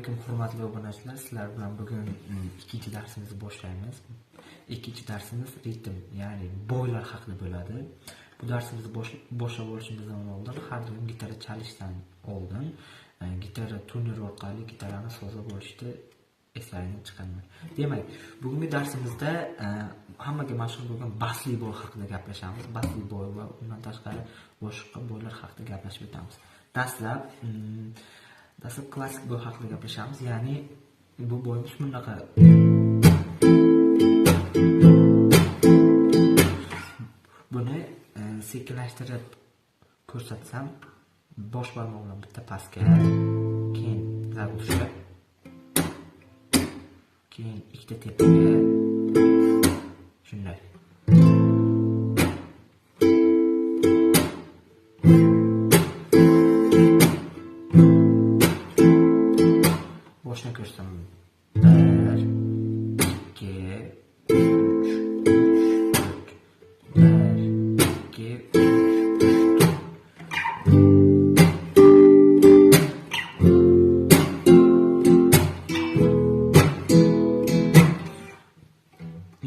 alaykum hurmatli obunachilar. Sizlar bilan bugun ikkinchi darsimizni boshlaymiz. Ikkinchi darsimiz ritm, ya'ni bo'ylar haqida bo'ladi. Bu darsimizni boshlab olishimizdan oldin har doim gitara chalishdan oldin gitara turnir orqali gitarani sozlab olishni eslaringizdan chiqarmang. Demak, bugungi darsimizda hammaga mashhur bo'lgan basli bo'y haqida gaplashamiz. Basli bo'y va undan tashqari boshqa bo'ylar haqida gaplashib o'tamiz. Dastlab klassik bo'y haqida gaplashamiz. Ya'ni bu bo'yimiz bunaqa. Buni sekinlashtirib ko'rsatsam, bosh barmoq bilan bitta pastga, keyin zarb tushib, keyin ikkita tepaga, shunday. Boshni ko'rsam, 1 2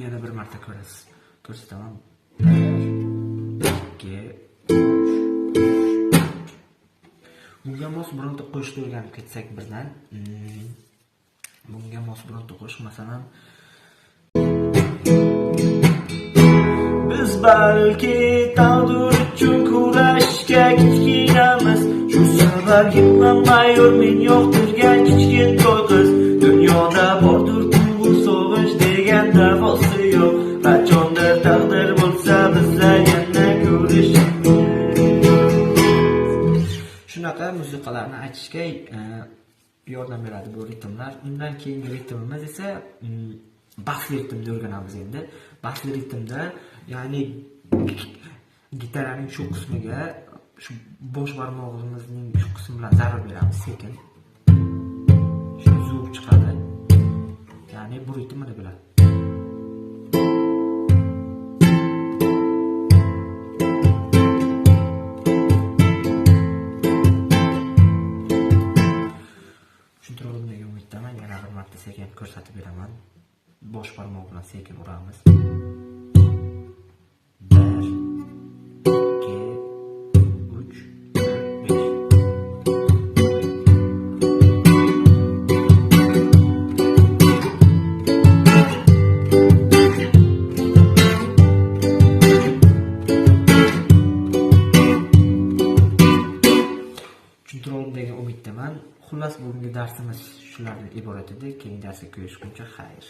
yana bir marta ko'rsataman. 1 2 bunga mos bironta qo'shishni o'rganib ketsak birdan. Bunga mos bironta qo'shiq, masalan, biz balki taqdir uchun kurashga kichkinamiz, shu sabab yig'lamay men yoqtirgan kichkintoy qiz. Dunyoda bordir tuyg'u sog'inch degan davosi yo'q, qachondir taqdir bo'lsa bizlar yana ko'rishamiz. Shunaqa musiqalarni aytishga yordam beradi bu ritmlar. Undan keyingi ritmimiz esa basli ritmni o'rganamiz endi. Basli ritmda, ya'ni gitaraning shu qismiga, shu bosh barmog'imizning shu qismi bilan zarba beramiz sekin. Shu zvuk chiqadi. Ya'ni bu ritmni biladi. Tushuntirilmagan umiddaman. Yana bir marta sekin ko'rsatib beraman. Bosh barmoq bilan sekin uramiz. 1 2 3 4 Tushuntirildim degan umiddaman. Xullas, bugungi darsimiz shulardan iborat edi. Keyingi darsga ko'rishguncha xayr.